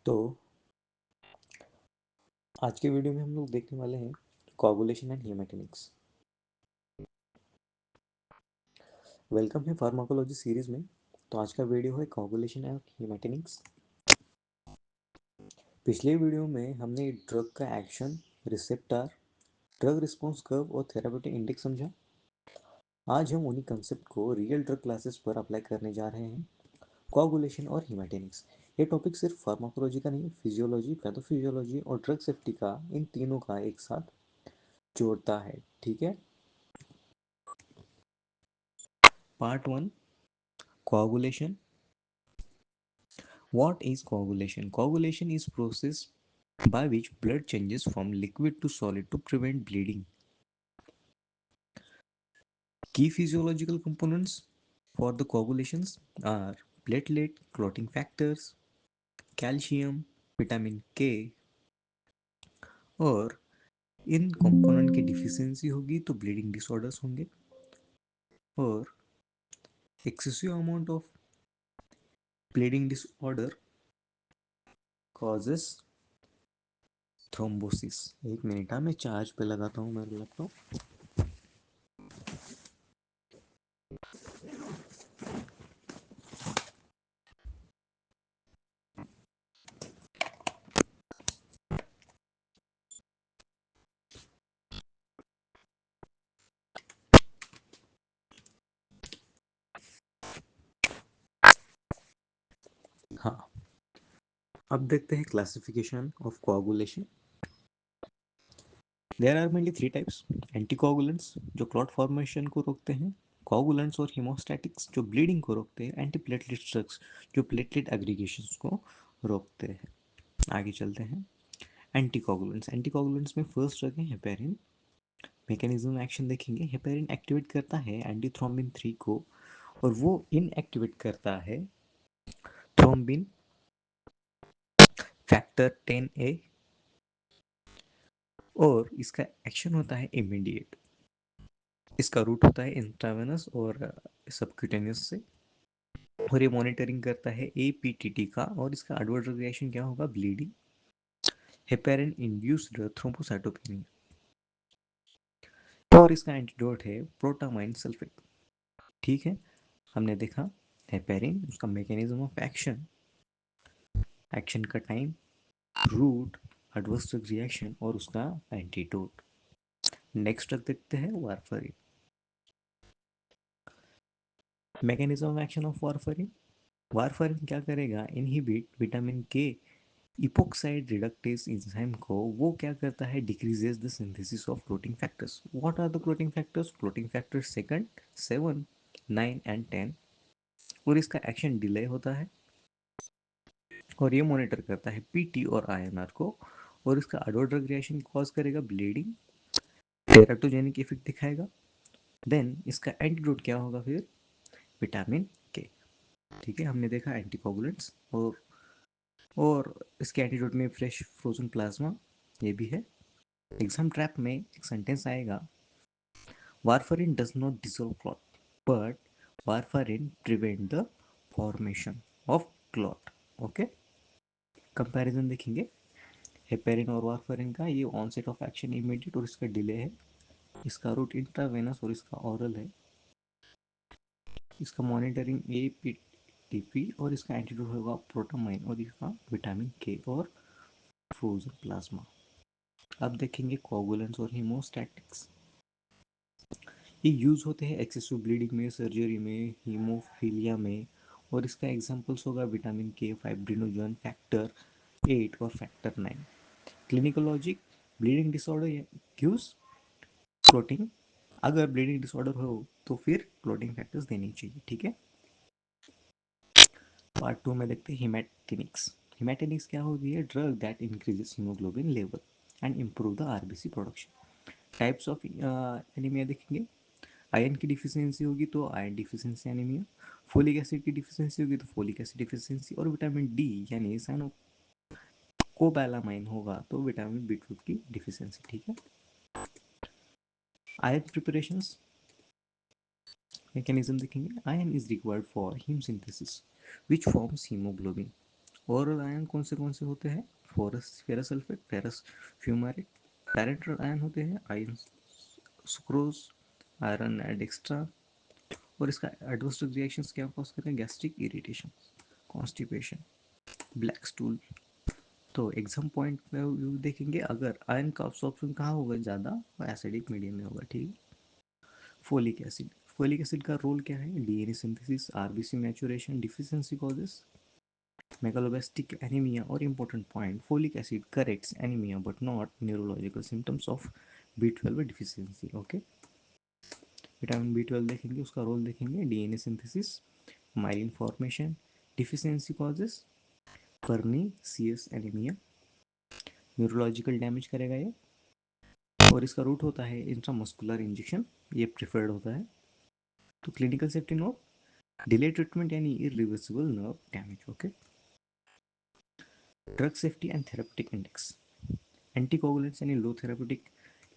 तो आज के वीडियो में हम लोग देखने वाले हैं कोगुलेशन एंड हेमेटोनिक्स। वेलकम है फार्माकोलॉजी सीरीज में। तो आज का वीडियो है कोगुलेशन एंड हेमेटोनिक्स। पिछले वीडियो में हमने ड्रग का action, receptor, drug response curve और थेराप्यूटिक इंडेक्स समझा। आज हम उन्हीं कंसेप्ट को रियल ड्रग क्लासेस पर अप्लाई करने जा रहे हैं, कोगुलेशन और हेमेटोनिक्स। ये टॉपिक सिर्फ फार्माकोलॉजी का नहीं, फिजियोलॉजी, पैथोफिजियोलॉजी और ड्रग सेफ्टी का, इन तीनों का एक साथ जोड़ता है। ठीक है। Part one, coagulation. What is coagulation? Coagulation is process by which blood changes from liquid to solid to prevent bleeding. Key physiological components for the coagulations are platelet, clotting factors, calcium, vitamin K, और इन component की deficiency होगी तो bleeding disorders होंगे, और excessive amount of bleeding disorder causes thrombosis. एक minute, मैं charge पे लगाता हूँ मेरा लैपटॉप। हाँ, अब देखते हैं classification of coagulation. There are mainly three types. Anticoagulants जो क्लॉट फॉर्मेशन को रोकते हैं, कोगुलेंट्स और हीमोस्टैटिक्स जो ब्लीडिंग को रोकते हैं, एंटीप्लेटलेट ड्रग्स जो प्लेटलेट एग्रीगेशंस को रोकते हैं। आगे चलते हैं। एंटीकोगुलेंट्स, एंटीकोगुलेंट्स में फर्स्ट ड्रग है हेपेरिन। मैकेनिज्म एक्शन देखेंगे। हेपेरिन एक्टिवेट करता है एंटीथ्रोम्बिन 3 को, और वो इनएक्टिवेट करता है थ्रोम्बिन फैक्टर 10A, और इसका एक्शन होता है इमीडिएट। इसका रूट होता है इंट्रावेनस और सबक्यूटेनियस से, और ये मॉनिटरिंग करता है एपीटीटी का, और इसका एडवर्स रिएक्शन क्या होगा? ब्लीडिंग। हेपेरिन इंड्यूस्ड थ्रोम्बोसाइटोपेनिया, और इसका एंटीडोट है प्रोटामाइन सल्फेट। ठीक है, हमने देखा हेपेरिन, उसका मैकेनिज्म ऑफ एक्शन, एक्शन का टाइम, रूट, एडवर्स रिएक्शन और उसका एंटीडोट। नेक्स्ट देखते हैं warfarin. Mechanism of action of warfarin, warfarin क्या करेगा? Inhibit vitamin K epoxide reductase enzyme को, वो क्या करता है? Decreases the synthesis of clotting factors. What are the clotting factors? Clotting factors second, 7, 9 and 10, और इसका एक्शन डिले होता है, और ये मॉनिटर करता है पीटी और आईएनआर को, और इसका एडवर्स ड्रग रिएक्शन कॉज करेगा ब्लीडिंग, टेराटोजेनिक इफेक्ट दिखाएगा। देन इसका एंटीडोट क्या होगा फिर? विटामिन के। ठीक है, हमने देखा एंटीकोगुलेंट्स, और इसके एंटीडोट में फ्रेश फ्रोजन प्लाज्मा, ये भी है। एग्जाम ट्रैप में एक सेंटेंस आएगा, warfarin does not dissolve clot but warfarin prevent the formation of clot. Okay, comparison देखेंगे हेपेरिन और वारफरिन का। ये ऑनसेट ऑफ एक्शन इमीडिएट और इसका डिले है, इसका रूट इंट्रावेनस और इसका ऑरल है, इसका मॉनिटरिंग एपीटीपी, और इसका एंटीडोट होगा प्रोटामाइन, और इसका विटामिन के और फ्रोजन प्लाज्मा। अब देखेंगे कोगुलेंट्स और हीमोस्टैटिक्स। ये यूज़ होते हैं एक्सेसिव ब्लीडिंग में, सर्जरी में, हीमोफीलिया में, और इसका एग्जांपल्स होगा विटामिन के, फाइब्रिनोजन, फैक्टर 8 और factor 9। Clinical logic, bleeding disorder gives clotting. अगर ब्लीडिंग डिसऑर्डर हो तो फिर क्लोटिंग फैक्टर्स देनी चाहिए। ठीक है, पार्ट टू में देखते हैं हिमैटिनिक्स। हिमैटिनिक्स क्या होती है? Drug that increases haemoglobin level and improve the RBC production. Types of anaemia देखेंगे। आयरन की डिफिशियंसी होगी तो iron deficiency anaemia, folic acid की डिफिशियंसी होगी तो फोलिक एसिड डिफिशियंसी, और विटामिन डी यानी साइनोकोबैलामाइन होगा तो विटामिन बी12 की डिफिशियंसी। ठीक है, आयरन प्रिपरेशंस मैकेनिज्म देखेंगे। Iron is required for heme synthesis which forms haemoglobin, oral iron कौन से होते हैं? Ferrous sulphate, ferrous fumarate. Parenteral iron होते हैं आयन सुक्रोज, आयरन एडेक्स्ट्रा। और इसका एडवर्स रिएक्शंस क्या कॉज करते हैं? Gastric irritation, constipation, black stool. तो एग्जाम पॉइंट में देखेंगे, अगर आयन का अब्सॉर्प्शन कहाँ होगा ज़्यादा, एसिडिक मीडियम में होगा, ठीक। फोलिक एसिड, फोलिक एसिड का रोल क्या है? DNA synthesis, RBC maturation, deficiency causes megaloblastic anemia, or important point, folic acid corrects anemia but not neurological symptoms of B12 deficiency. Okay, vitamin B12 देखेंगे, उसका role देखेंगे, DNA synthesis, myelin formation, deficiency causes pernicious anaemia, neurological damage करेगा ये। और इसका root होता है intramuscular injection, ये प्रिफर्ड होता है। तो clinical safety note, delay treatment यानी irreversible nerve damage. Okay, drug safety and therapeutic index, anticoagulants यानी लो थेरेपेटिक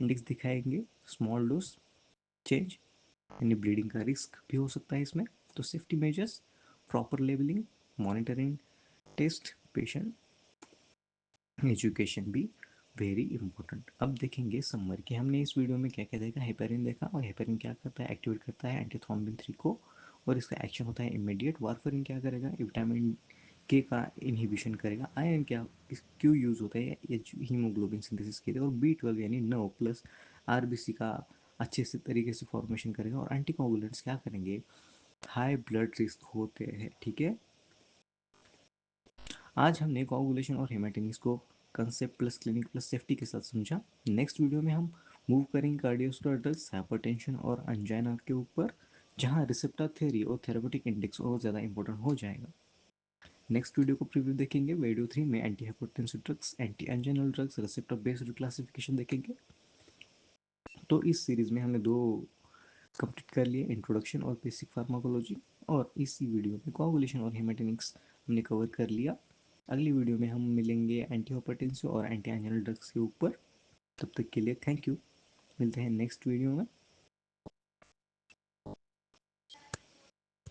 इंडेक्स दिखाएंगे, स्मॉल डोज चेंज यानी ब्लीडिंग का रिस्क भी हो सकता है इसमें। तो safety measures, proper labelling, monitoring, test, patient education भी वेरी इंपॉर्टेंट। अब देखेंगे समर की, हमने इस वीडियो में क्या क्या देखा, हेपेरिन देखा, और हेपेरिन क्या करता है? एक्टिवेट करता है एंटीथ्रोम्बिन 3 को, और इसका एक्शन होता है इमीडिएट। वारफरिन क्या करेगा? विटामिन के का इनहिबिशन करेगा। आयरन क्या क्यों यूज होता है? हीमोग्लोबिन सिंथेसिस के लिए। और B12 यानी नर्व प्लस आरबीसी का अच्छे से तरीके से फॉर्मेशन करेगा। और एंटीकोगुलेंट्स क्या करेंगे? हाई ब्लड रिस्क होते हैं, ठीक है। आज हमने कोआगुलेशन और हेमाटिनिस को concept plus clinic plus safety के साथ समझा। नेक्स्ट वीडियो में हम मूव करेंगे कार्डियोस्टोल ड्रग्स, हाइपरटेंशन और अंजाइना के ऊपर, जहां रिसेप्टर थ्योरी और थेरेपेटिक इंडेक्स और ज़्यादा इंपॉर्टेंट हो जाएगा। नेक्स्ट वीडियो को प्रीव्यू देखेंगे, वीडियो 3 में anti hypertensive drugs, anti anginal drugs, receptor based classification देखेंगे। तो इस सीरीज में हमने दो कंप्लीट कर लिए, इंट्रोडक्शन और बेसिक फार्माकोलॉजी। और इसी वीडियो में कोआगुलेशन और हेमाटेनिक्स हमने कवर कर लिया। अगली वीडियो में हम मिलेंगे एंटी हाइपरटेंसिव और एंटी एंजाइनल ड्रग्स के ऊपर। तब तक के लिए थैंक यू, मिलते हैं नेक्स्ट वीडियो में।